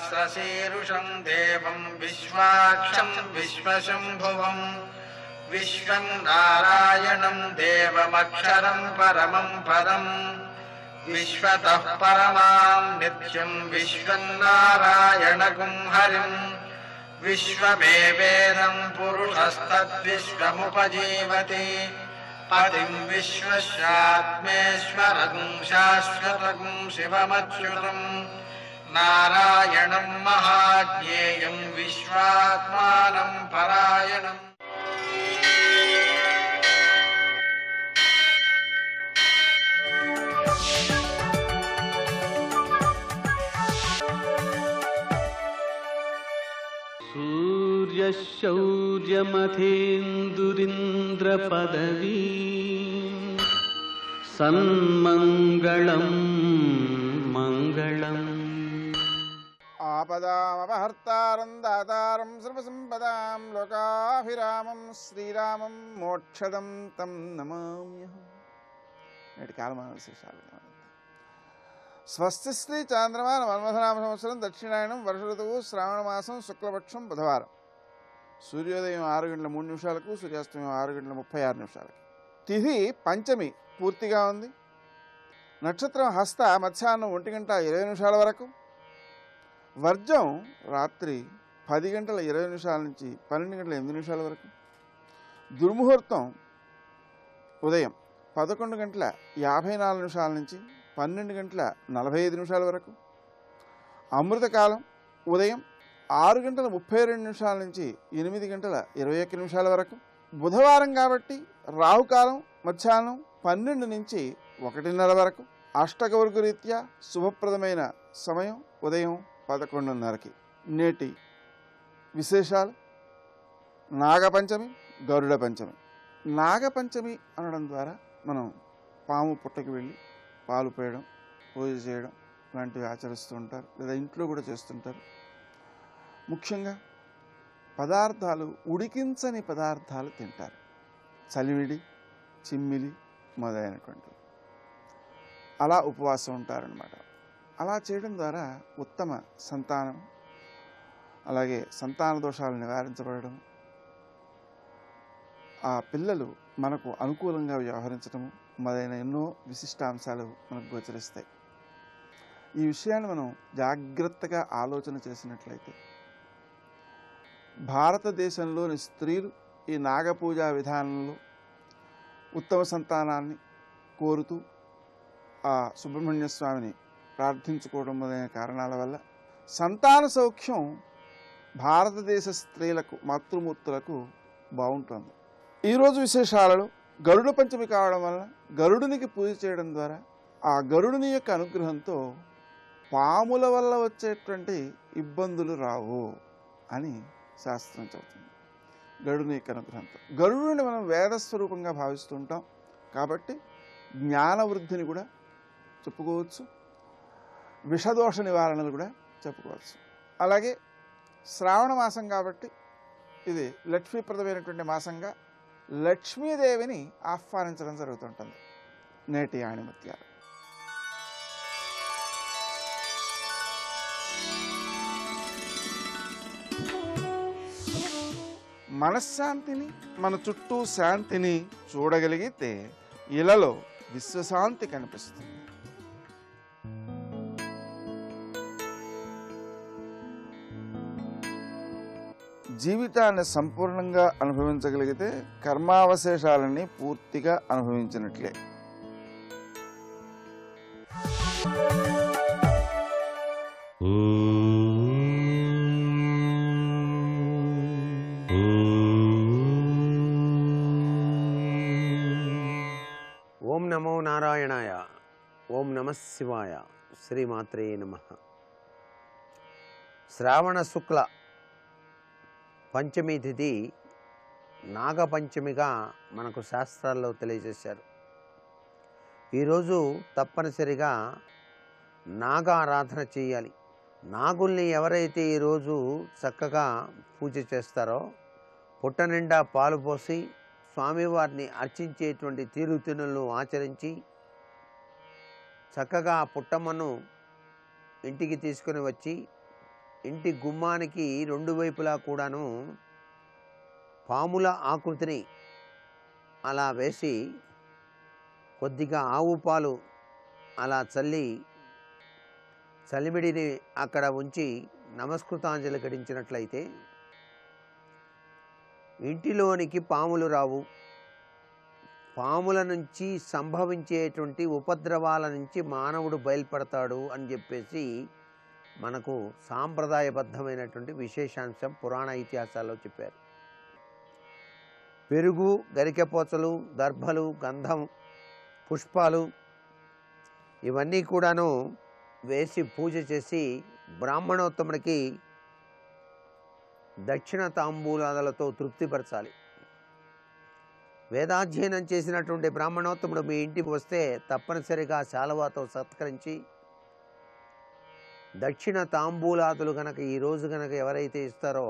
सहस्रशीर्षं देवं विश्वाक्षं विश्वशम्भुवं विश्वं नारायणं देवमक्षरं परमं पदम् विश्वतः परमां नित्यं विश्वं नारायणगुं हरिम् विश्वमेवेदं पुरुषस्तद्विश्वमुपजीवति पतिं विश्वस्यात्मेश्वरगुं शाश्वतगुं शिवमच्युतं नारायणं महाज्ञेयं विश्वात्मानं परायणम्। सूर्यशौर्यमथेन्दुरिन्द्रपदवी सन्मङ्गलं मङ्गलम् आपदामपहर्तारं दातारं सर्वसम्पदां लोकाभिरामं श्रीरामं मोक्षदं तं नमाम्यहम्। నేటి కాలమాన విశేషాలు. స్వస్తి శ్రీ చాంద్రమాన మన్మథనామ సంవత్సరం దక్షిణాయనం వర్ష ఋతువు శ్రావణ మాసం శుక్లపక్షం బుధవారం. సూర్యోదయం 6:03 సూర్యాస్తమయం 6:36. తిథి పంచమి పూర్తిగా ఉంది. నక్షత్రం హస్త మధ్యాహ్నం 1:20 వరకు. వర్జం రాత్రి 10:20 నుంచి 12:08 వరకు. దుర్ముహూర్తం ఉదయం 11:54 నుంచి 12:45 వరకు. అమృతకాలం ఉదయం 6:32 నుంచి 8:21 వరకు. బుధవారం కాబట్టి రాహుకాలం మధ్యాహ్నం 12 నుంచి 1:30 వరకు. అష్టకవర్గ రీత్యా శుభప్రదమైన సమయం ఉదయం 11:30కి. నేటి విశేషాలు. నాగపంచమి, గరుడ పంచమి. నాగపంచమి అనడం ద్వారా మనం పాము పుట్టకి వెళ్ళి పాలు పోయడం, పూజ చేయడం లాంటివి ఆచరిస్తూ ఉంటారు, లేదా ఇంట్లో కూడా చేస్తుంటారు. ముఖ్యంగా పదార్థాలు, ఉడికించని పదార్థాలు తింటారు. చలివిడి, చిమ్మిలి మొదలైనటువంటివి. అలా ఉపవాసం ఉంటారనమాట. అలా చేయడం ద్వారా ఉత్తమ సంతానం, అలాగే సంతాన దోషాలు నివారించబడడం, ఆ పిల్లలు మనకు అనుకూలంగా వ్యవహరించడము మొదలైన ఎన్నో విశిష్టాంశాలు మనకు గోచరిస్తాయి. ఈ విషయాన్ని మనం జాగ్రత్తగా ఆలోచన చేసినట్లయితే భారతదేశంలోని స్త్రీలు ఈ నాగపూజా విధానంలో ఉత్తమ సంతానాన్ని కోరుతూ ఆ సుబ్రహ్మణ్య స్వామిని ప్రార్థించుకోవడం మొదలైన కారణాల వల్ల సంతాన సౌఖ్యం భారతదేశ స్త్రీలకు, మాతృమూర్తులకు బాగుంటుంది. ఈరోజు విశేషాలలో గరుడ పంచమి కావడం వలన గరుడునికి పూజ చేయడం ద్వారా ఆ గరుడుని యొక్క అనుగ్రహంతో పాముల వల్ల వచ్చేటువంటి ఇబ్బందులు రావు అని శాస్త్రం చెబుతుంది. గరుడుని యొక్క అనుగ్రహంతో. గరుడుని మనం వేదస్వరూపంగా భావిస్తూ ఉంటాం కాబట్టి జ్ఞాన వృద్ధిని కూడా చెప్పుకోవచ్చు, విషదోష నివారణలు కూడా చెప్పుకోవచ్చు. అలాగే శ్రావణ మాసం కాబట్టి ఇది లక్ష్మీప్రదమైనటువంటి మాసంగా లక్ష్మీదేవిని ఆహ్వానించడం జరుగుతుంటుంది. నేటి ఆణిముత్యాలు. మనశ్శాంతిని, మన చుట్టూ శాంతిని చూడగలిగితే ఇళ్లలో విశ్వశాంతి కనిపిస్తుంది. జీవితాన్ని సంపూర్ణంగా అనుభవించగలిగితే కర్మావశేషాలని పూర్తిగా అనుభవించినట్లే. ఓం నమో నారాయణాయ. ఓం నమః శివాయ. శ్రీమాత్రే నమః. శ్రావణ శుక్ల పంచమి తిథి నాగపంచమిగా మనకు శాస్త్రాల్లో తెలియజేశారు. ఈరోజు తప్పనిసరిగా నాగ ఆరాధన చేయాలి. నాగుల్ని ఎవరైతే ఈరోజు చక్కగా పూజ చేస్తారో, పుట్ట నిండా పాలు పోసి స్వామివారిని అర్చించేటువంటి తీరుతెన్నులను ఆచరించి చక్కగా పుట్టమ్మను ఇంటికి తీసుకుని వచ్చి ఇంటి గుమ్మానికి రెండు వైపులా కూడాను పాముల ఆకృతిని అలా వేసి కొద్దిగా ఆవు పాలు అలా చల్లి చలిమిడిని అక్కడ ఉంచి నమస్కృతాంజలి ఘటించినట్లయితే ఇంటిలోనికి పాములు రావు. పాముల నుంచి సంభవించేటువంటి ఉపద్రవాల నుంచి మానవుడు బయలుపడతాడు అని చెప్పేసి మనకు సాంప్రదాయబద్ధమైనటువంటి విశేషాంశం పురాణ ఇతిహాసాల్లో చెప్పారు. పెరుగు, గరికెపోచలు, దర్భలు, గంధం, పుష్పాలు ఇవన్నీ కూడాను వేసి పూజ చేసి బ్రాహ్మణోత్తముడికి దక్షిణ తాంబూలాలతో తృప్తిపరచాలి. వేదాధ్యయనం చేసినటువంటి బ్రాహ్మణోత్తముడు మీ ఇంటికి వస్తే తప్పనిసరిగా శాలువాతో సత్కరించి దక్షిణ తాంబూలాదులు గనక ఈరోజు గనక ఎవరైతే ఇస్తారో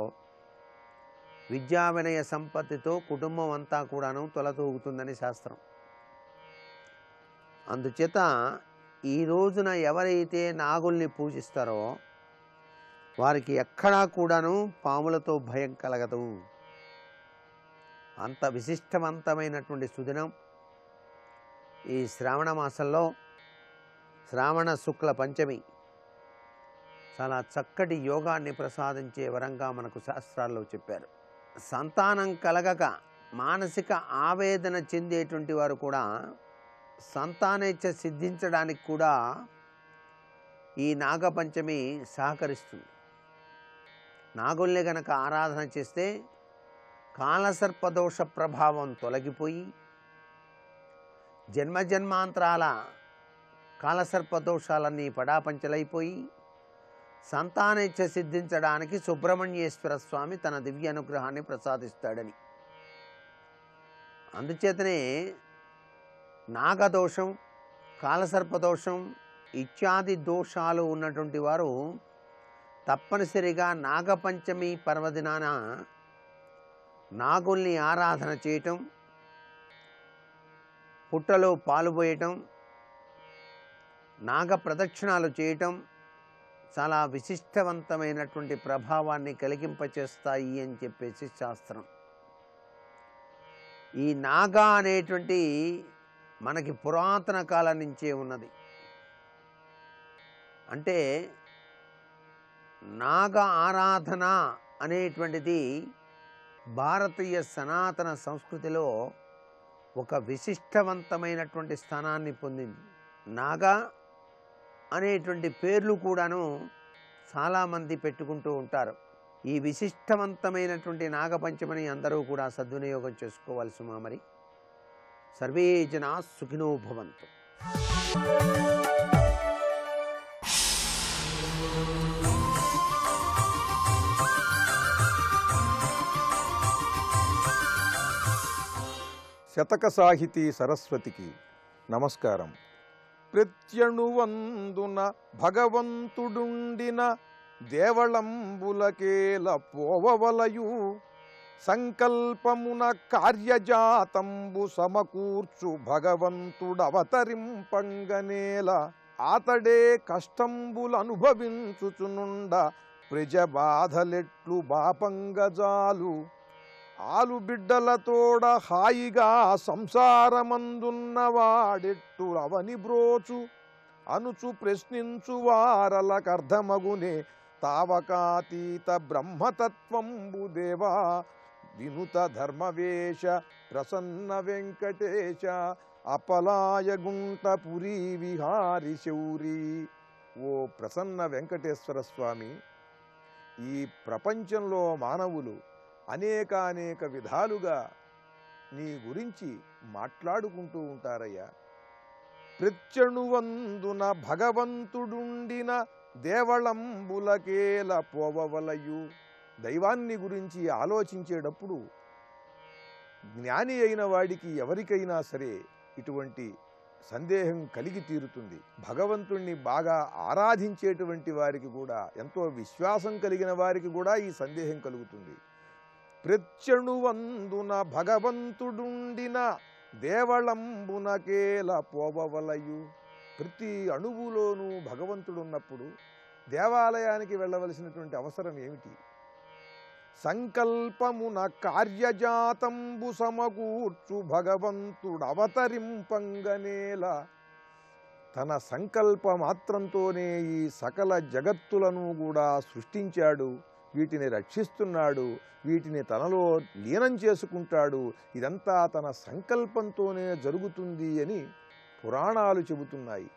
విద్యా వినయ సంపత్తితో కుటుంబం అంతా కూడాను తొలతూగుతుందని శాస్త్రం. అందుచేత ఈ రోజున ఎవరైతే నాగుల్ని పూజిస్తారో వారికి ఎక్కడా కూడాను పాములతో భయం కలగదు. అంత విశిష్టవంతమైనటువంటి సుదినం ఈ శ్రావణ మాసంలో శ్రావణ శుక్ల పంచమి చాలా చక్కటి యోగాన్ని ప్రసాదించే వరంగా మనకు శాస్త్రాల్లో చెప్పారు. సంతానం కలగక మానసిక ఆవేదన చెందేటువంటి వారు కూడా సంతానేచ్ఛ సిద్ధించడానికి కూడా ఈ నాగపంచమి సహకరిస్తుంది. నాగుల్ని గనక ఆరాధన చేస్తే కాలసర్పదోష ప్రభావం తొలగిపోయి జన్మజన్మాంతరాల కాలసర్పదోషాలన్నీ పడాపంచలైపోయి సంతానేచ్ఛ సిద్ధించడానికి సుబ్రహ్మణ్యేశ్వర స్వామి తన దివ్య అనుగ్రహాన్ని ప్రసాదిస్తాడని. అందుచేతనే నాగదోషం, కాలసర్పదోషం ఇత్యాది దోషాలు ఉన్నటువంటి వారు తప్పనిసరిగా నాగపంచమి పర్వదినాన నాగుల్ని ఆరాధన చేయటం, పుట్టలో పాలు పోయటం, నాగ ప్రదక్షిణాలు చేయటం చాలా విశిష్టవంతమైనటువంటి ప్రభావాన్ని కలిగింపచేస్తాయి అని చెప్పేసి శాస్త్రం. ఈ నాగా అనేటువంటి మనకి పురాతన కాలం నుంచే ఉన్నది. అంటే నాగ ఆరాధన అనేటువంటిది భారతీయ సనాతన సంస్కృతిలో ఒక విశిష్టవంతమైనటువంటి స్థానాన్ని పొందింది. నాగా అనేటువంటి పేర్లు కూడాను చాలామంది పెట్టుకుంటూ ఉంటారు. ఈ విశిష్టవంతమైనటువంటి నాగపంచమిని అందరూ కూడా సద్వినియోగం చేసుకోవాలి సుమా. మరి సర్వే జనా సుఖినో భవంతు. శతక సాహితీ సరస్వతికి నమస్కారం. ప్రత్యణువందున భగవంతుడుండిన దేవళంబులకేల పోవవలయు సంకల్పమున కార్యజాతంబు సమకూర్చు భగవంతుడవతరింపంగనేల ఆతడే కష్టంబులనుభవించుచునుండ ప్రజ బాధలెట్లు బాపంగజాలు ఆలు బిడ్డలతోడ హాయిగా సంసారమందున్నవాడెట్టు అవని బ్రోచు అనుచు ప్రశ్నించు వారలకర్ధమగునే తావకాతీత బ్రహ్మతత్వంబు దేవా వినుత ధర్మవేష ప్రసన్న వెంకటేశ అపలాయగుంటపురీ విహారి శౌరి. ఓ ప్రసన్న వెంకటేశ్వర స్వామి, ఈ ప్రపంచంలో మానవులు అనేక విధాలుగా నీ గురించి మాట్లాడుకుంటూ ఉంటారయ్యా. ప్రత్యణువందున భగవంతుడుండిన దేవళంబులకేల పోవవలయు. దైవాన్ని గురించి ఆలోచించేటప్పుడు జ్ఞాని అయిన వాడికి ఎవరికైనా సరే ఇటువంటి సందేహం కలిగి తీరుతుంది. భగవంతుణ్ణి బాగా ఆరాధించేటువంటి వారికి కూడా, ఎంతో విశ్వాసం కలిగిన వారికి కూడా ఈ సందేహం కలుగుతుంది. ప్రత్యణువందున భగవంతుడుండిన దేవళంబునకేల పోవవలయు. ప్రతి అణువులోనూ భగవంతుడున్నప్పుడు దేవాలయానికి వెళ్ళవలసినటువంటి అవసరం ఏమిటి? సంకల్పమున కార్యజాతంబు సమకూర్చు భగవంతుడవతరింపంగనేల. తన సంకల్ప మాత్రంతోనే ఈ సకల జగత్తులను కూడా సృష్టించాడు, వీటిని రక్షిస్తున్నాడు, వీటిని తనలో లీనం చేసుకుంటాడు. ఇదంతా తన సంకల్పంతోనే జరుగుతుంది అని పురాణాలు చెబుతున్నాయి,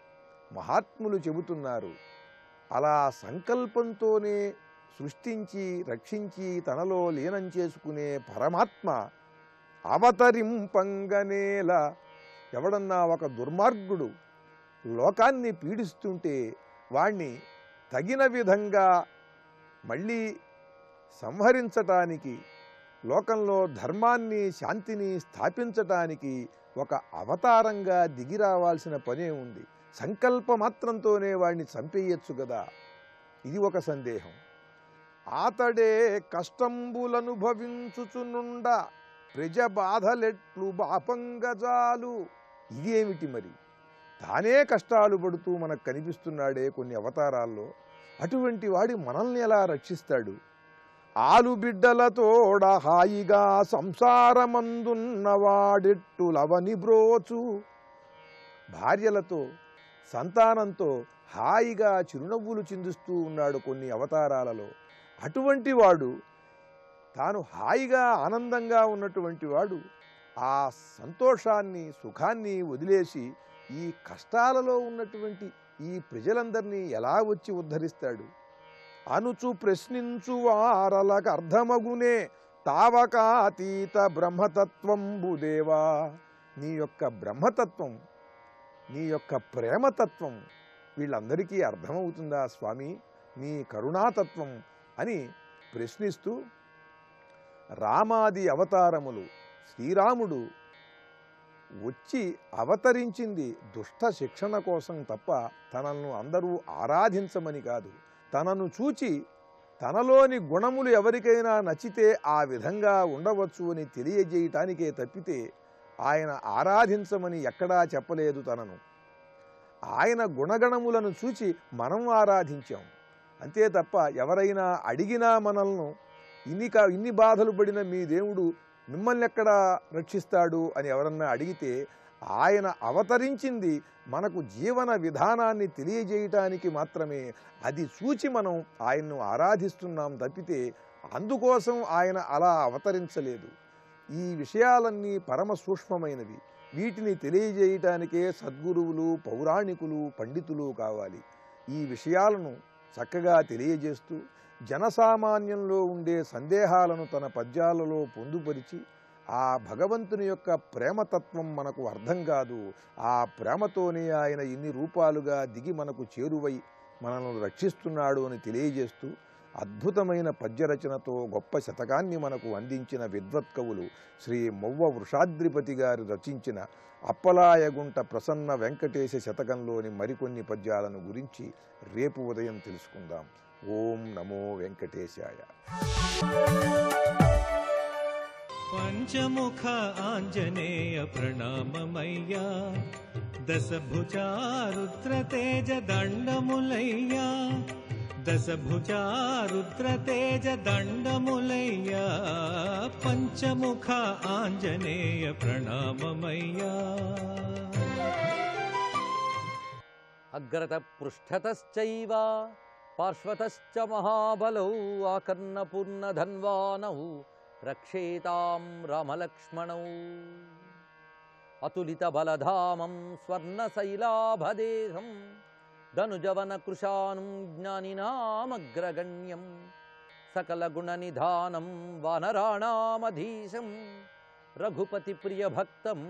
మహాత్ములు చెబుతున్నారు. అలా సంకల్పంతోనే సృష్టించి రక్షించి తనలో లీనం చేసుకునే పరమాత్మ అవతరింపంగనేల. ఎవడన్నా ఒక దుర్మార్గుడు లోకాన్ని పీడిస్తుంటే వాణ్ణి తగిన విధంగా మళ్ళీ సంహరించటానికి, లోకంలో ధర్మాన్ని శాంతిని స్థాపించటానికి ఒక అవతారంగా దిగి రావాల్సిన పనే ఉంది. సంకల్ప మాత్రంతోనే వాణ్ణి చంపేయచ్చు కదా. ఇది ఒక సందేహం. ఆతడే కష్టంబులనుభవించుచునుండ ప్రజ బాధలెట్లు బాపంగజాలు. ఇదేమిటి మరి? తానే కష్టాలు పడుతూ మనకు కనిపిస్తున్నాడే కొన్ని అవతారాల్లో. అటువంటి వాడి మనల్ని ఎలా రక్షిస్తాడు? ఆలు బిడ్డలతోడ హాయిగా సంసారమందున్నవాడెట్టు లవని బ్రోచు. భార్యలతో సంతానంతో హాయిగా చిరునవ్వులు చిందిస్తూ ఉన్నాడు కొన్ని అవతారాలలో. అటువంటి వాడు, తాను హాయిగా ఆనందంగా ఉన్నటువంటి వాడు ఆ సంతోషాన్ని సుఖాన్ని వదిలేసి ఈ కష్టాలలో ఉన్నటువంటి ఈ ప్రజలందరినీ ఎలా వచ్చి ఉద్ధరిస్తాడు? అనుచు ప్రశ్నించు వారలకు అర్థమగునే తావకాతీత బ్రహ్మతత్వంబుదేవా. నీ యొక్క బ్రహ్మతత్వం, నీ యొక్క ప్రేమతత్వం వీళ్ళందరికీ అర్థమవుతుందా స్వామి? నీ కరుణాతత్వం అని ప్రశ్నిస్తూ రామాది అవతారములు, శ్రీరాముడు వచ్చి అవతరించింది దుష్ట శిక్షణ కోసం తప్ప తనను అందరూ ఆరాధించమని కాదు. తనను చూచి తనలోని గుణములు ఎవరికైనా నచ్చితే ఆ విధంగా ఉండవచ్చు అని తెలియజేయటానికే తప్పితే ఆయన ఆరాధించమని ఎక్కడా చెప్పలేదు తనను. ఆయన గుణగణములను చూచి మనం ఆరాధించాం అంతే తప్ప ఎవరైనా అడిగినా మనల్ని ఇన్ని బాధలు పడిన మీ దేవుడు మిమ్మల్ని ఎక్కడ రక్షిస్తాడు అని ఎవరన్నా అడిగితే ఆయన అవతరించింది మనకు జీవన విధానాన్ని తెలియజేయటానికి మాత్రమే. అది చూచి మనం ఆయన్ను ఆరాధిస్తున్నాం తప్పితే అందుకోసం ఆయన అలా అవతరించలేదు. ఈ విషయాలన్నీ పరమ సూక్ష్మమైనవి. వీటిని తెలియజేయటానికే సద్గురువులు, పౌరాణికులు, పండితులు కావాలి. ఈ విషయాలను చక్కగా తెలియజేస్తూ జనసామాన్యంలో ఉండే సందేహాలను తన పద్యాలలో పొందుపరిచి ఆ భగవంతుని యొక్క ప్రేమతత్వం మనకు అర్థం కాదు, ఆ ప్రేమతోనే ఆయన ఇన్ని రూపాలుగా దిగి మనకు చేరువై మనల్ని రక్షిస్తున్నాడు అని తెలియజేస్తూ అద్భుతమైన పద్యరచనతో గొప్ప శతకాన్ని మనకు అందించిన విద్వత్కవులు శ్రీ మొవ్వ వృషాద్రిపతి గారు రచించిన అప్పలాయగుంట ప్రసన్న వెంకటేశ శతకంలోని మరికొన్ని పద్యాలను గురించి రేపు ఉదయం తెలుసుకుందాం. ఓం నమో వెంకటేశాయ. పంచముఖ ఆంజనేయ ప్రణామమయ్యా, దశభుజారుద్ర తేజ దండములయ్యా, దశభుజారుద్ర తేజ దండములయ్యా, పంచముఖ ఆంజనేయ ప్రణామమయ్యా. అగ్రత పృష్ఠతశ్చైవ పార్శ్వతశ్చ మహాబలౌ ఆకర్ణపూర్ణధన్వానౌ రక్షేతాం రామలక్ష్మణౌ. అతులిత బలధామం స్వర్ణశైలాభదేహం ధనుజవన కృశానం జ్ఞానినామగ్రగణ్యం సకలగుణనిధానం వానరాణామధీశం రఘుపతి ప్రియభక్తం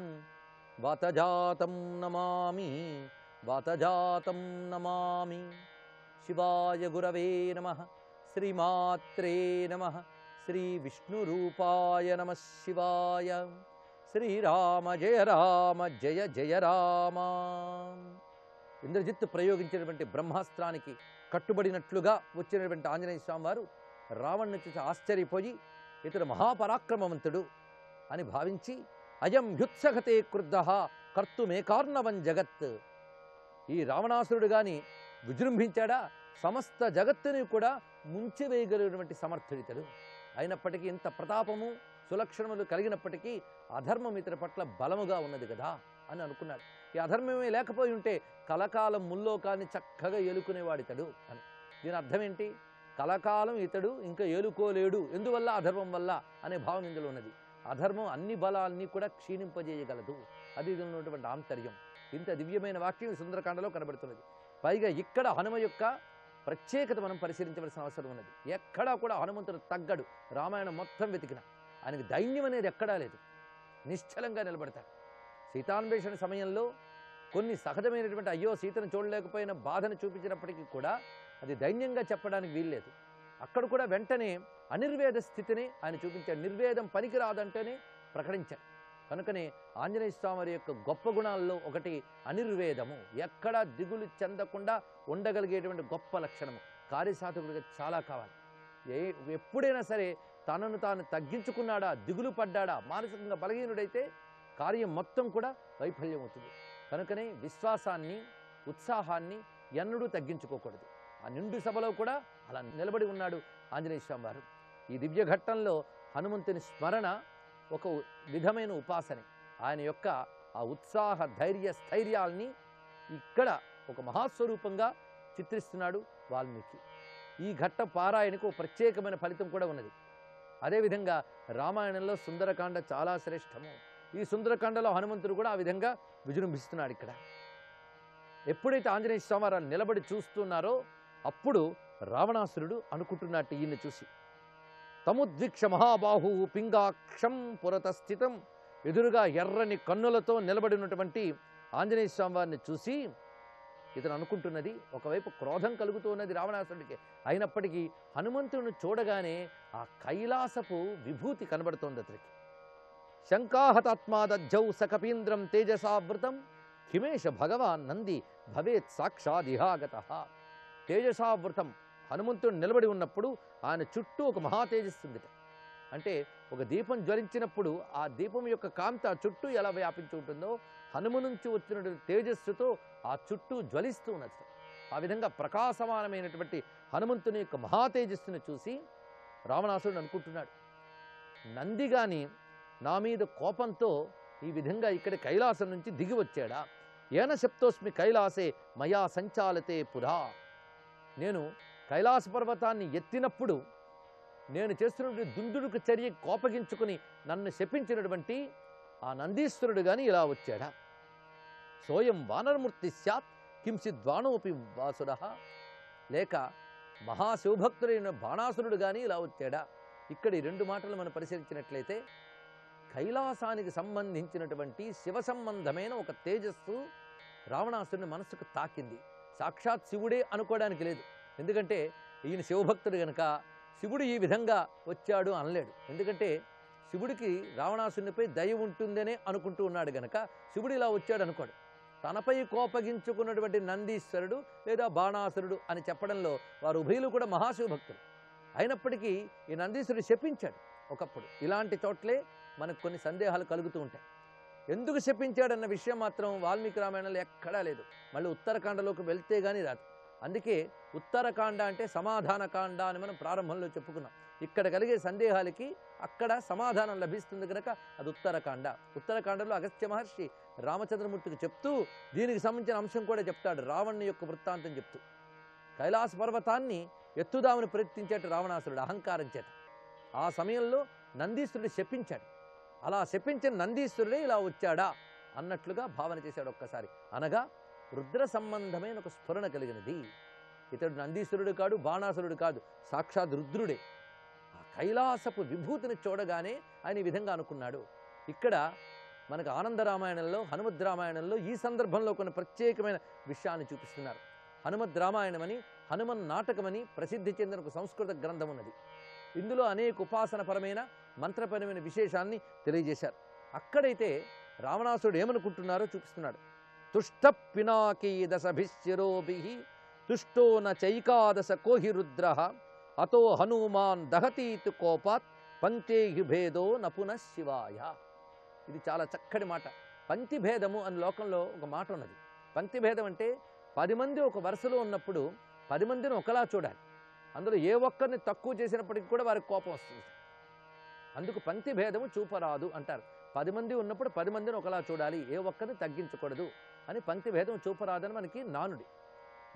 వాతజాతం నమామి, వాతజాతం నమామి. శివాయ గురవే నమః. శ్రీమాత్రే నమః. శ్రీ విష్ణురూపాయ నమః శివాయ. శ్రీరామ జయ రామ జయ జయ రామ. ఇంద్రజిత్తు ప్రయోగించినటువంటి బ్రహ్మాస్త్రానికి కట్టుబడినట్లుగా వచ్చినటువంటి ఆంజనేయ స్వామి వారు రావణ్ణి చూసి ఆశ్చర్యపోయి ఇతడు మహాపరాక్రమవంతుడు అని భావించి అయం హ్యుత్సహతే క్రుద్ధః కర్తుమేకార్ణవం జగత్. ఈ రావణాసురుడు గాని విజృంభించాడా, సమస్త జగత్తుని కూడా ముంచివేయగలిగినటువంటి సమర్థుడితడు. అయినప్పటికీ ఇంత ప్రతాపము సులక్షణములు కలిగినప్పటికీ అధర్మం ఇతని పట్ల బలముగా ఉన్నది కదా అని అనుకున్నాడు. ఈ అధర్మమే లేకపోయి ఉంటే కలకాలం ముల్లోకాన్ని చక్కగా ఏలుకునేవాడితడు అని. దీని అర్థం ఏంటి? కలకాలం ఇతడు ఇంకా ఏలుకోలేడు, ఎందువల్ల? అధర్మం వల్ల అనే భావం ఇందులో ఉన్నది. అధర్మం అన్ని బలాల్ని కూడా క్షీణింపజేయగలదు, అది ఇందులో ఉన్నటువంటి ఆంతర్యం. ఇంత దివ్యమైన వాక్యం సుందరకాండలో కనబడుతున్నది. పైగా ఇక్కడ హనుమ యొక్క ప్రత్యేకత మనం పరిశీలించవలసిన అవసరం ఉన్నది. ఎక్కడా కూడా హనుమంతుడు తగ్గడు. రామాయణం మొత్తం వెతికిన ఆయనకి దైన్యం అనేది ఎక్కడా లేదు, నిశ్చలంగా నిలబడతాడు. సీతాన్వేషణ సమయంలో కొన్ని సహజమైనటువంటి అయ్యో సీతను చూడలేకపోయిన బాధను చూపించినప్పటికీ కూడా అది దైన్యంగా చెప్పడానికి వీల్లేదు. అక్కడ కూడా వెంటనే అనిర్వేద స్థితిని ఆయన చూపించాడు. నిర్వేదం పనికిరాదంటేనే ప్రకటించాడు. కనుకనే ఆంజనేయ స్వామి యొక్క గొప్ప గుణాల్లో ఒకటి అనిర్వేదము, ఎక్కడా దిగులు చెందకుండా ఉండగలిగేటువంటి గొప్ప లక్షణము. కార్యసాధకుడిగా చాలా కావాలి. ఎప్పుడైనా సరే తనను తాను తగ్గించుకున్నాడా, దిగులు పడ్డాడా, మానసికంగా బలహీనుడైతే కార్యం మొత్తం కూడా వైఫల్యం అవుతుంది. కనుకనే విశ్వాసాన్ని, ఉత్సాహాన్ని ఎన్నడూ తగ్గించుకోకూడదు. ఆ నిండు సభలో కూడా అలా నిలబడి ఉన్నాడు ఆంజనేయ స్వామి వారు. ఈ దివ్య ఘట్టంలో హనుమంతుని స్మరణ ఒక విధమైన ఉపాసనే. ఆయన యొక్క ఆ ఉత్సాహ ధైర్య స్థైర్యాల్ని ఇక్కడ ఒక మహాస్వరూపంగా చిత్రిస్తున్నాడు వాల్మీకి. ఈ ఘట్ట పారాయణకు ఒక ప్రత్యేకమైన ఫలితం కూడా ఉన్నది. అదేవిధంగా రామాయణంలో సుందరకాండ చాలా శ్రేష్టము. ఈ సుందరకాండలో హనుమంతుడు కూడా ఆ విధంగా విజృంభిస్తున్నాడు. ఇక్కడ ఎప్పుడైతే ఆంజనేయ స్వామి వారు నిలబడి చూస్తున్నారో అప్పుడు రావణాసురుడు అనుకుంటున్నట్టు ఈయన్ని చూసి, తముద్విక్ష మహాబాహు పింగాక్షం పురతస్థితం, ఎదురుగా ఎర్రని కన్నులతో నిలబడినటువంటి ఆంజనేయ స్వామి వారిని చూసి ఇతను అనుకుంటున్నది, ఒకవైపు క్రోధం కలుగుతూ ఉన్నది రావణాసురుడికి. అయినప్పటికీ హనుమంతుడిని చూడగానే ఆ కైలాసపు విభూతి కనబడుతోంది అతనికి. శంకాహతాత్మాదజ్జౌ సకపీంద్రం తేజసావృతం హిమేష భగవాన్ నంది భవేత్ సాక్షాదిహాగత. తేజసావృతం, హనుమంతుడు నిలబడి ఉన్నప్పుడు ఆయన చుట్టూ ఒక మహా తేజస్సుందిట. అంటే ఒక దీపం జ్వలించినప్పుడు ఆ దీపం యొక్క కాంతి ఆ చుట్టూ ఎలా వ్యాపించి ఉంటుందో హనుమ నుంచి వచ్చినటువంటి తేజస్సుతో ఆ చుట్టూ జ్వలిస్తూ ఉన్నది. ఆ విధంగా ప్రకాశమానమైనటువంటి హనుమంతుని యొక్క మహా తేజస్సును చూసి రావణాసురుడు అనుకుంటున్నాడు, నంది గాని నా మీద కోపంతో ఈ విధంగా ఇక్కడ కైలాసం నుంచి దిగి వచ్చాడా? ఏన శప్తోస్మి కైలాసే మయా సంచాలతే పురా. నేను కైలాస పర్వతాన్ని ఎత్తినప్పుడు నేను చేస్తున్నటువంటి దుందుడుకు చర్య కోపగించుకుని నన్ను శపించినటువంటి ఆ నందీశ్వరుడు కానీ ఇలా వచ్చాడా? సోయం వానరమూర్తి స్యాత్ కించిద్వాణోపి వాసుర. లేక మహాశివభక్తుడైన బాణాసురుడు కానీ ఇలా వచ్చాడా? ఇక్కడ ఈ రెండు మాటలు మనం పరిశీలించినట్లయితే కైలాసానికి సంబంధించినటువంటి శివ సంబంధమైన ఒక తేజస్సు రావణాసురుని మనస్సుకు తాకింది. సాక్షాత్ శివుడే అనుకోవడానికి లేదు. ఎందుకంటే ఈయన శివభక్తుడు గనక శివుడు ఈ విధంగా వచ్చాడు అనలేడు. ఎందుకంటే శివుడికి రావణాసురునిపై దయ ఉంటుందనే అనుకుంటూ ఉన్నాడు గనక శివుడు ఇలా వచ్చాడు అనుకోడు. తనపై కోపగించుకున్నటువంటి నందీశ్వరుడు లేదా బాణాసురుడు అని చెప్పడంలో వారు ఉభయులు కూడా మహాశివభక్తులు. అయినప్పటికీ ఈ నందీశ్వరుడు శపించాడు ఒకప్పుడు. ఇలాంటి చోట్లే మనకు కొన్ని సందేహాలు కలుగుతూ ఉంటాయి. ఎందుకు శపించాడన్న విషయం మాత్రం వాల్మీకి రామాయణంలో ఎక్కడా లేదు. మళ్ళీ ఉత్తరకాండలోకి వెళ్తే కానీ రాదు. అందుకే ఉత్తరకాండ అంటే సమాధానకాండ అని మనం ప్రారంభంలో చెప్పుకున్నాం. ఇక్కడ కలిగే సందేహాలకి అక్కడ సమాధానం లభిస్తుంది కనుక అది ఉత్తరకాండ. ఉత్తరకాండలో అగస్త్య మహర్షి రామచంద్రమూర్తికి చెప్తూ దీనికి సంబంధించిన అంశం కూడా చెప్తాడు. రావణుని యొక్క వృత్తాంతం చెప్తూ కైలాస పర్వతాన్ని ఎత్తుదామని ప్రయత్నించేట రావణాసురుడు అహంకారం చేత. ఆ సమయంలో నందీశ్వరుడు శపించాడు. అలా శపించిన నందీశ్వరుడే ఇలా వచ్చాడా అన్నట్లుగా భావన చేశాడు ఒక్కసారి. అనగా రుద్ర సంబంధమైన ఒక స్ఫురణ కలిగినది. ఇతడు నందీశ్వరుడు కాడు, బాణాసురుడు కాదు, సాక్షాత్ రుద్రుడే. ఆ కైలాసపు విభూతిని చూడగానే ఆయన ఈ విధంగా అనుకున్నాడు. ఇక్కడ మనకు ఆనంద రామాయణంలో, హనుమద్ రామాయణంలో ఈ సందర్భంలో కొన్ని ప్రత్యేకమైన విషయాన్ని చూపిస్తున్నారు. హనుమద్ రామాయణమని, హనుమన్ నాటకమని ప్రసిద్ధి చెందిన ఒక సంస్కృత గ్రంథం ఉన్నది. ఇందులో అనేక ఉపాసనపరమైన మంత్రపరమైన విశేషాన్ని తెలియజేశారు. అక్కడైతే రావణాసురుడు ఏమనుకుంటున్నారో చూపిస్తున్నాడు. తుష్ట పినాకీదశభిశిరోభిః తుష్టో న చైకాదశ కోహి రుద్ర అతో హనుమాన్ దహతీతు కోపాత్ పంక్తేహి భేదో నపున శివాయ. ఇది చాలా చక్కటి మాట. పంక్తి భేదము అని లోకంలో ఒక మాట ఉన్నది. పంక్తి భేదం అంటే 10 మంది ఒక వరుసలో ఉన్నప్పుడు 10 మందిని ఒకలా చూడాలి. అందులో ఏ ఒక్కరిని తక్కువ చేసినప్పటికీ కూడా వారికి కోపం వస్తుంది. అందుకు పంక్తి భేదము చూపరాదు అంటారు. 10 మంది ఉన్నప్పుడు 10 మందిని ఒకలా చూడాలి, ఏ ఒక్కరిని తగ్గించకూడదు అని పంక్తి భేదం చూపరాదని మనకి నానుడి.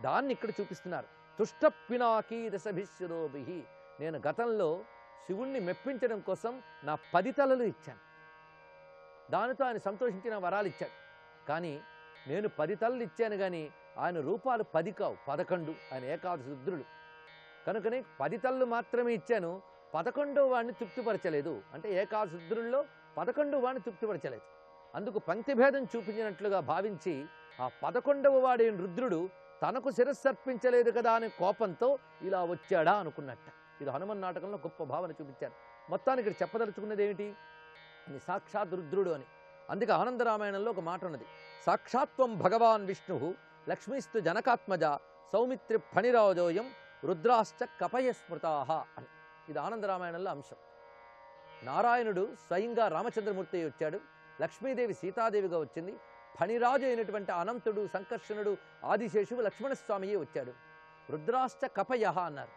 దాన్ని ఇక్కడ చూపిస్తున్నారు. తుష్ట పినాకీ దశభిశిరోభి, నేను గతంలో శివుణ్ణి మెప్పించడం కోసం నా 10 తలలు ఇచ్చాను. దానితో ఆయన సంతోషించిన వరాలు ఇచ్చాడు. కానీ నేను 10 తలలు ఇచ్చాను, కానీ ఆయన రూపాలు 10 కావు, 11. ఆయన ఏకాదశి రుద్రుడు కనుకనే 10 తలలు మాత్రమే ఇచ్చాను. 11వ వాడిని తృప్తిపరచలేదు. అంటే ఏకాదశి రుద్రుల్లో 11వ వాడిని తృప్తిపరచలేదు. అందుకు పంక్తిభేదం చూపించినట్లుగా భావించి ఆ 11వ వాడైన రుద్రుడు తనకు శిరస్సు అర్పించలేదు కదా అనే కోపంతో ఇలా వచ్చాడా అనుకున్నట్ట. ఇది హనుమన్ నాటకంలో గొప్ప భావన చూపించారు. మొత్తానికి ఇక్కడ చెప్పదలుచుకున్నది ఏమిటి? ఇది సాక్షాత్ రుద్రుడు అని. అందుకే ఆనంద రామాయణంలో ఒక మాట ఉన్నది, సాక్షాత్వం భగవాన్ విష్ణు లక్ష్మీస్తు జనకాత్మజ సౌమిత్రి ఫణిరాజోయం రుద్రాశ్చ కపయ స్మృతాహ అని. ఇది ఆనంద రామాయణంలో అంశం. నారాయణుడు స్వయంగా రామచంద్రమూర్తి వచ్చాడు, లక్ష్మీదేవి సీతాదేవిగా వచ్చింది, ఫణిరాజు అయినటువంటి అనంతుడు సంకర్షణుడు ఆదిశేషువు లక్ష్మణస్వామియే వచ్చాడు. రుద్రాశ్చ కపయ అన్నారు.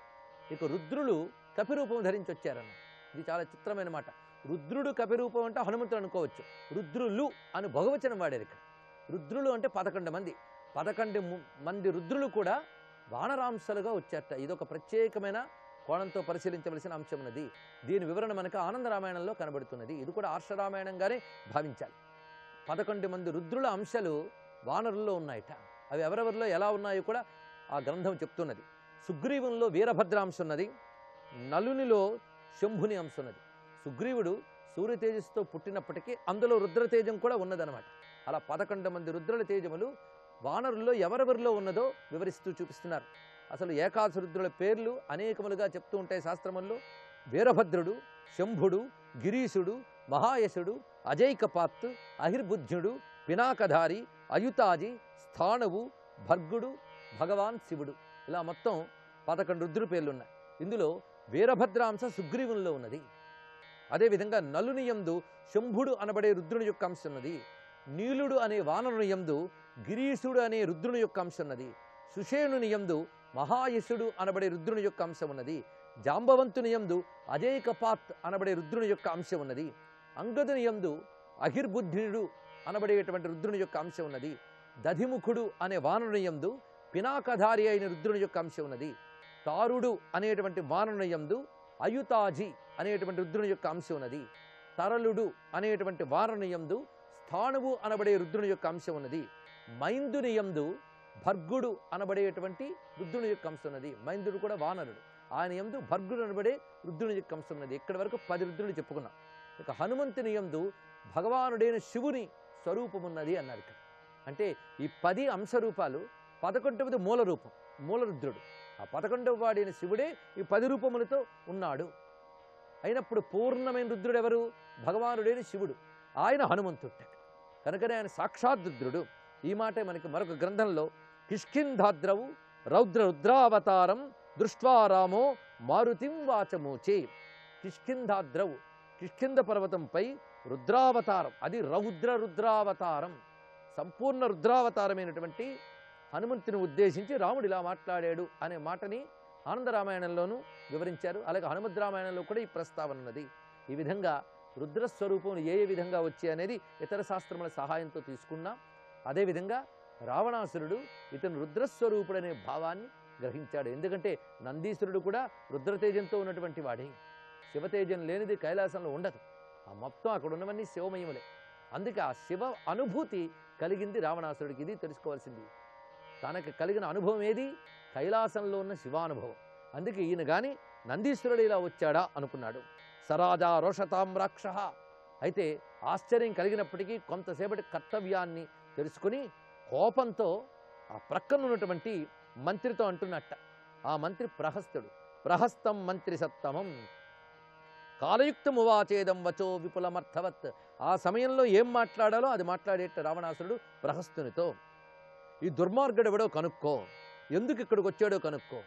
ఇక రుద్రులు కపిరూపం ధరించి వచ్చారన్నారు. ఇది చాలా చిత్రమైన మాట. రుద్రుడు కపిరూపం అంటే హనుమంతుడు అనుకోవచ్చు. రుద్రులు అని బహువచనం వాడారు ఇక్కడ. రుద్రులు అంటే 11 మంది. 11 మంది రుద్రులు కూడా వానరాంశలుగా వచ్చారట. ఇదొక ప్రత్యేకమైన కోణంతో పరిశీలించవలసిన అంశం ఉన్నది. దీని వివరణ మనకు ఆనంద రామాయణంలో కనబడుతున్నది. ఇది కూడా ఆర్షరామాయణంగానే భావించాలి. 11 మంది రుద్రుల అంశాలు వానరుల్లో ఉన్నాయట. అవి ఎవరెవరిలో ఎలా ఉన్నాయో కూడా ఆ గ్రంథం చెప్తున్నది. సుగ్రీవంలో వీరభద్రాంశ ఉన్నది, నలునిలో శంభుని అంశ ఉన్నది. సుగ్రీవుడు సూర్య తేజస్సుతో పుట్టినప్పటికీ అందులో రుద్రతేజం కూడా ఉన్నదనమాట. అలా 11 మంది రుద్రుల తేజములు వానరుల్లో ఎవరెవరిలో ఉన్నదో వివరిస్తూ చూపిస్తున్నారు. అసలు ఏకాదశి రుద్రుల పేర్లు అనేకములుగా చెప్తూ ఉంటాయి శాస్త్రముల్లో. వీరభద్రుడు, శంభుడు, గిరీశుడు, మహాయశుడు, అజైకపాత్, అహిర్బుద్ధ్యుడు, పినాకధారి, అయుతాజి, స్థాణువు, భర్గుడు, భగవాన్ శివుడు, ఇలా మొత్తం 11 రుద్రుల పేర్లు ఉన్నాయి. ఇందులో వీరభద్రాంశ సుగ్రీవునిలో ఉన్నది. అదేవిధంగా నలునియందు శంభుడు అనబడే రుద్రుని యొక్క అంశం ఉన్నది. నీలుడు అనే వానరునియందు గిరీశుడు అనే రుద్రుని యొక్క అంశం ఉన్నది. సుషేణునియందు మహాయశుడు అనబడే రుద్రుని యొక్క అంశం ఉన్నది. జాంబవంతునియందు అజైకపాత్ అనబడే రుద్రుని యొక్క అంశం ఉన్నది. అంగదునియందు అహిర్బుద్ధినుడు అనబడేటువంటి రుద్రుని యొక్క అంశం ఉన్నది. దధిముఖుడు అనే వానరునియందు పినాకధారి అయిన రుద్రుని యొక్క అంశం ఉన్నది. తారుడు అనేటువంటి వానరునియందు అయుతాజి అనేటువంటి రుద్రుని యొక్క అంశం ఉన్నది. తరలుడు అనేటువంటి వానరునియందు స్థాణువు అనబడే రుద్రుని యొక్క అంశం ఉన్నది. మైందునియందు భర్గుడు అనబడేటువంటి రుద్రుని యొక్క అంశం ఉన్నది. మైందుడు కూడా వానరుడు. ఆయన యందు భర్గుడు అనబడే రుద్రుని యొక్క అంశం ఉన్నది. ఇక్కడి వరకు 10 రుద్రులు చెప్పుకున్నాం. ఇక హనుమంతుని యందు భగవానుడైన శివుని స్వరూపమున్నది అన్నారు ఇక్కడ. అంటే ఈ 10 అంశరూపాలు 11వది మూల రూపం, మూల రుద్రుడు. ఆ 11వ వాడైన శివుడే ఈ 10 రూపములతో ఉన్నాడు. అయినప్పుడు పూర్ణమైన రుద్రుడు ఎవరు? భగవానుడైన శివుడు. ఆయన హనుమంతుడు. కనుకనే ఆయన సాక్షాత్ రుద్రుడు. ఈ మాటే మనకి మరొక గ్రంథంలో కిష్కింధాద్రవు రౌద్ర రుద్రావతారం దృష్ట్వా రామో మారుతిం వాచమూచే. కిష్కింధాద్రవు, కిష్కింద పర్వతంపై రుద్రావతారం, అది రుద్రావతారం, సంపూర్ణ రుద్రావతారమైనటువంటి హనుమంతుని ఉద్దేశించి రాముడు ఇలా మాట్లాడాడు అనే మాటని ఆనంద రామాయణంలోనూ వివరించారు. అలాగే హనుమద్ రామాయణంలో కూడా ఈ ప్రస్తావన ఉన్నది. ఈ విధంగా రుద్రస్వరూపం ఏ విధంగా వచ్చాయి అనేది ఇతర శాస్త్రముల సహాయంతో తీసుకున్నాం. అదేవిధంగా రావణాసురుడు ఇతను రుద్రస్వరూపుడనే భావాన్ని గ్రహించాడు. ఎందుకంటే నందీశ్వరుడు కూడా రుద్రతేజంతో ఉన్నటువంటి వాడే. శివతేజం లేనిది కైలాసంలో ఉండదు. ఆ మొత్తం అక్కడ ఉన్నవన్నీ శివమయములే. అందుకే ఆ శివ అనుభూతి కలిగింది రావణాసురుడికి. ఇది తెలుసుకోవాల్సింది. తనకు కలిగిన అనుభవం ఏది? కైలాసంలో ఉన్న శివానుభవం. అందుకే ఈయన కానీ నందీశ్వరుడు ఇలా వచ్చాడా అనుకున్నాడు. సరాజా రోషతాం రాక్ష. అయితే ఆశ్చర్యం కలిగినప్పటికీ కొంతసేపటి కర్తవ్యాన్ని తెలుసుకుని కోపంతో ఆ ప్రక్కన ఉన్నటువంటి మంత్రితో అంటున్నట్ట. ఆ మంత్రి ప్రహస్తుడు. ప్రహస్తం మంత్రి సత్తమం కాలయుక్తమువాచేదం వచో విపులమర్థవత్. ఆ సమయంలో ఏం మాట్లాడాలో అది మాట్లాడేట రావణాసురుడు ప్రహస్తునితో. ఈ దుర్మార్గుడెవడో కనుక్కో, ఎందుకు ఇక్కడికి వచ్చాడో కనుక్కో,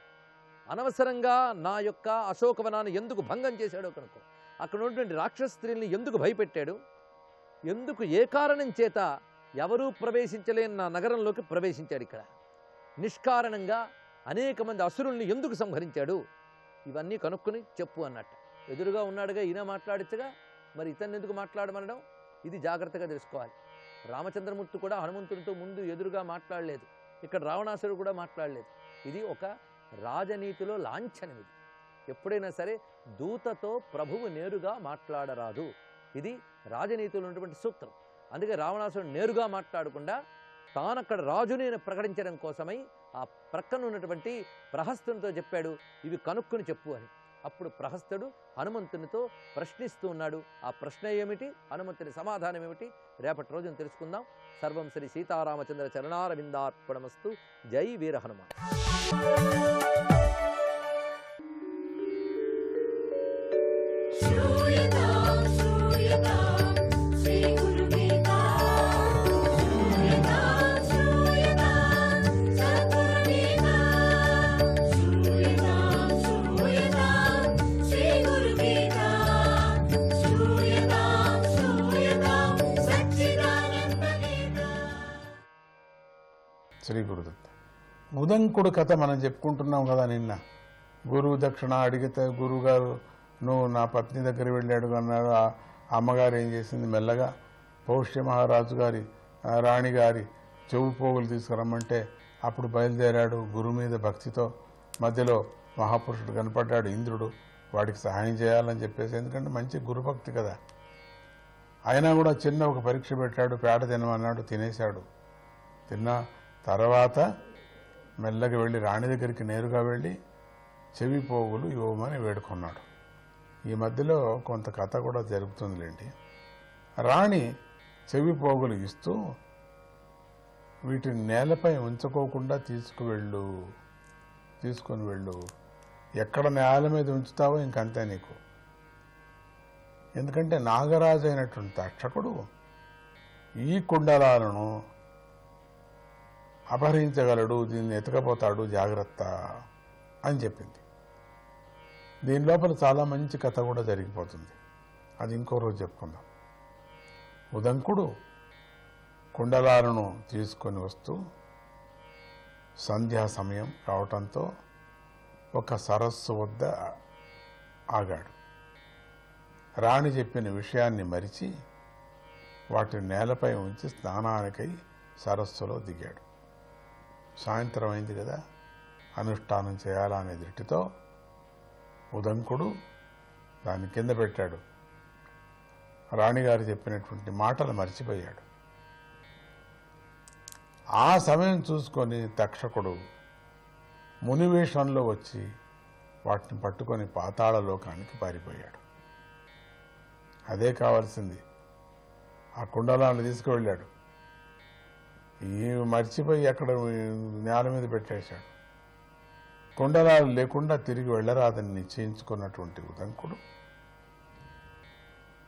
అనవసరంగా నా యొక్క అశోకవనాన్ని ఎందుకు భంగం చేశాడో కనుక్కో, అక్కడ ఉన్నటువంటి రాక్షస స్త్రీల్ని ఎందుకు భయపెట్టాడు, ఎందుకు ఏ కారణం చేత ఎవరూ ప్రవేశించలేని నా నగరంలోకి ప్రవేశించాడు. ఇక్కడ నిష్కారణంగా అనేక మంది అసురుల్ని ఎందుకు సంహరించాడు, ఇవన్నీ కనుక్కొని చెప్పు అన్నట్ట. ఎదురుగా ఉన్నాడుగా, ఈయన మాట్లాడచ్చుగా, మరి ఇతన్ని ఎందుకు మాట్లాడమనడం, ఇది జాగ్రత్తగా తెలుసుకోవాలి. రామచంద్రమూర్తి కూడా హనుమంతునితో ముందు ఎదురుగా మాట్లాడలేదు, ఇక్కడ రావణాసురుడు కూడా మాట్లాడలేదు. ఇది ఒక రాజనీతిలో లాంఛనం. ఇది ఎప్పుడైనా సరే దూతతో ప్రభువు నేరుగా మాట్లాడరాదు, ఇది రాజనీతిలో ఉన్నటువంటి సూత్రం. అందుకే రావణాసురుడు నేరుగా మాట్లాడకుండా తానక్కడ రాజుని ప్రకటించడం కోసమై ఆ ప్రక్కన ఉన్నటువంటి ప్రహస్తునితో చెప్పాడు, ఇవి కనుక్కొని చెప్పు అని. అప్పుడు ప్రహస్తుడు హనుమంతునితో ప్రశ్నిస్తూ ఉన్నాడు. ఆ ప్రశ్న ఏమిటి, హనుమంతుని సమాధానం ఏమిటి, రేపటి రోజున తెలుసుకుందాం. సర్వం శ్రీ సీతారామచంద్ర చరణారవిందార్పణమస్తు. జై వీర హనుమాన్. శ్రీ గురుదత్త. ఉదంకుడు కథ మనం చెప్పుకుంటున్నాం కదా. నిన్న గురువు దక్షిణ అడిగితే గురువుగారు నువ్వు నా పత్ని దగ్గర వెళ్ళాడు అన్నారు. ఆ అమ్మగారు ఏం చేసింది, మెల్లగా పౌష్య మహారాజు గారి రాణి గారి చెవు పోగులు తీసుకురమ్మంటే అప్పుడు బయలుదేరాడు గురువు మీద భక్తితో. మధ్యలో మహాపురుషుడు కనపడ్డాడు, ఇంద్రుడు, వాడికి సహాయం చేయాలని చెప్పేసి, ఎందుకంటే మంచి గురుభక్తి కదా. అయినా కూడా చిన్న ఒక పరీక్ష పెట్టాడు, పేడ తినమన్నాడు, తినేశాడు. తిన్న తర్వాత మెల్లగా వెళ్ళి రాణి దగ్గరికి నేరుగా వెళ్ళి చెవి పోగులు ఇవ్వమని వేడుకున్నాడు. ఈ మధ్యలో కొంత కథ కూడా జరుగుతుందిలేండి. రాణి చెవి పోగులు ఇస్తూ, వీటిని నేలపై ఉంచుకోకుండా తీసుకొని వెళ్ళు, ఎక్కడ నేల మీద ఉంచుతావో ఇంకంతే నీకు. ఎందుకంటే నాగరాజు అయినటువంటి తక్షకుడు ఈ కుండలాలను అపహరించగలడు, దీన్ని ఎతకపోతాడు, జాగ్రత్త అని చెప్పింది. దీని లోపల చాలా మంచి కథ కూడా జరిగిపోతుంది, అది ఇంకో రోజు చెప్పుకుందాం. ఉదంకుడు కుండలాలను తీసుకొని వస్తూ సంధ్యా సమయం రావటంతో ఒక సరస్సు వద్ద ఆగాడు. రాణి చెప్పిన విషయాన్ని మరిచి వాటిని నేలపై ఉంచి స్నానానికై సరస్సులో దిగాడు. సాయంత్రం అయింది కదా, అనుష్ఠానం చేయాలనే దృష్టితో ఉదంకుడు దాన్ని కింద పెట్టాడు. రాణిగారు చెప్పినటువంటి మాటలు మర్చిపోయాడు. ఆ సమయం చూసుకొని తక్షకుడు మునివేషంలో వచ్చి వాటిని పట్టుకొని పాతాళ లోకానికి పారిపోయాడు. అదే కావాల్సింది. ఆ కుండలాన్ని తీసుకువెళ్ళాడు, ఈ మర్చిపోయి అక్కడ నేల మీద పెట్టేశాడు. కుండలాలు లేకుండా తిరిగి వెళ్ళరాదని నిశ్చయించుకున్నటువంటి ఉదంకుడు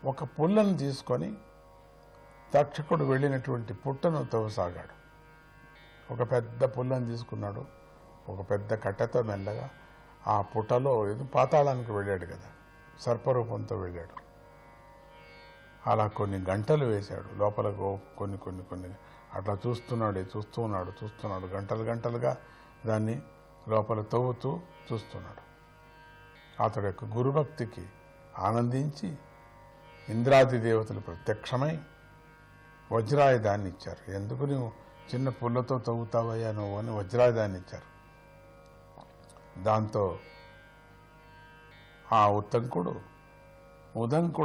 ఒక పుల్లను తీసుకొని తక్షకుడు వెళ్ళినటువంటి పుట్టను తవ్వసాగాడు. ఒక పెద్ద పుల్లను తీసుకున్నాడు, ఒక పెద్ద కట్టెతో మెల్లగా ఆ పుట్టలో పాతాళానికి వెళ్ళాడు కదా, సర్పరూపంతో వెళ్ళాడు. అలా కొన్ని గంటలు వేశాడు, లోపల కొన్ని కొన్ని కొన్ని అట్లా చూస్తున్నాడు. గంటలుగా దాన్ని లోపల తవ్వుతూ చూస్తున్నాడు. అతడి యొక్క గురుభక్తికి ఆనందించి ఇంద్రాది దేవతలు ప్రత్యక్షమై వజ్రాయుధాన్ని ఇచ్చారు. ఎందుకు నువ్వు చిన్న పుల్లతో తవ్వుతావయ్యా నువ్వు అని వజ్రాయుధాన్ని ఇచ్చారు. దాంతో ఆ ఉదంకుడు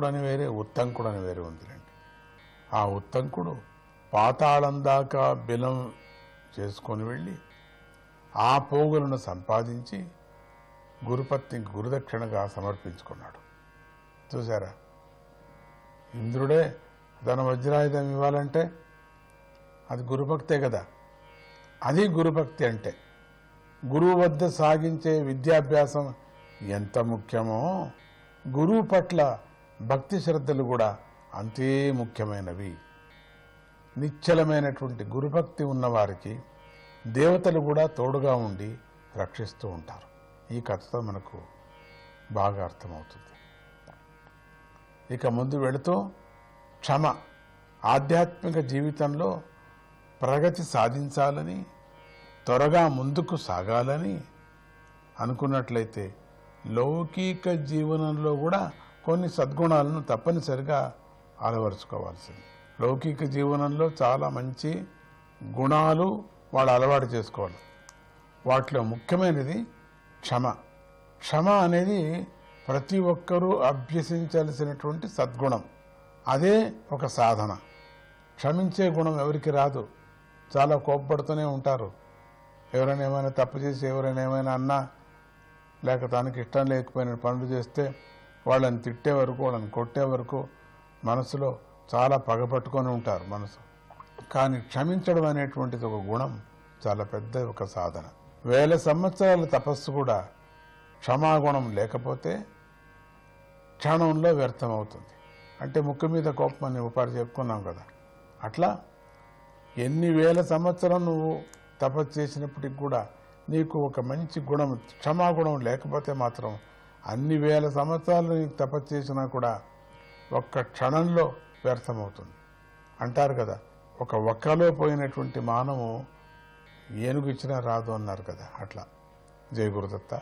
అని వేరే, ఉత్తంకుడు అని వేరే ఉందిలేండి. ఆ ఉత్తంకుడు పాతాళం దాకా బిలం చేసుకొని వెళ్ళి ఆ పోగులను సంపాదించి గురుపత్నికి గురుదక్షిణగా సమర్పించుకున్నాడు. చూసారా, ఇంద్రుడే తన వజ్రాయుధం ఇవ్వాలంటే అది గురుభక్తే కదా. అది గురుభక్తి అంటే. గురువు వద్ద సాగించే విద్యాభ్యాసం ఎంత ముఖ్యమో గురువు పట్ల భక్తి శ్రద్ధలు కూడా అంతే ముఖ్యమైనవి. నిశ్చలమైనటువంటి గురుభక్తి ఉన్నవారికి దేవతలు కూడా తోడుగా ఉండి రక్షిస్తూ ఉంటారు. ఈ కథతో మనకు బాగా అర్థమవుతుంది. ఇక ముందు వెళుతూ క్షమ, ఆధ్యాత్మిక జీవితంలో ప్రగతి సాధించాలని త్వరగా ముందుకు సాగాలని అనుకున్నట్లయితే లౌకిక జీవనంలో కూడా కొన్ని సద్గుణాలను తప్పనిసరిగా అలవరుచుకోవాల్సింది. లౌకిక జీవనంలో చాలా మంచి గుణాలు వాళ్ళు అలవాటు చేసుకోవాలి. వాటిలో ముఖ్యమైనది క్షమ. క్షమ అనేది ప్రతి ఒక్కరూ అభ్యసించాల్సినటువంటి సద్గుణం. అదే ఒక సాధన. క్షమించే గుణం ఎవరికి రాదు. చాలా కోప్పడుతూనే ఉంటారు. ఎవరైనా ఏమైనా తప్పు చేసి ఎవరైనా ఏమైనా అన్నా లేక తనకి ఇష్టం లేకపోయిన పనులు చేస్తే వాళ్ళని తిట్టే వరకు వాళ్ళని కొట్టే వరకు మనసులో చాలా పగపట్టుకొని ఉంటారు మనసు. కానీ క్షమించడం అనేటువంటిది ఒక గుణం, చాలా పెద్ద ఒక సాధన. 1000 సంవత్సరాల తపస్సు కూడా క్షమాగుణం లేకపోతే క్షణంలో వ్యర్థమవుతుంది. అంటే ముక్కు మీద కోపం అని ఉపాధి చెప్పుకున్నాం కదా. అట్లా ఎన్ని 1000 సంవత్సరం నువ్వు తపస్సు చేసినప్పటికి కూడా నీకు ఒక మంచి గుణం క్షమాగుణం లేకపోతే మాత్రం అన్ని 1000 సంవత్సరాలు నీకు తపస్సు చేసినా కూడా ఒక్క క్షణంలో వ్యర్థమవుతుంది. అంటారు కదా, ఒక ఒక్కలో పోయినటువంటి మానవు ఏనుగు ఇచ్చినా రాదు అన్నారు కదా. అట్లా. జయ గురుదత్త.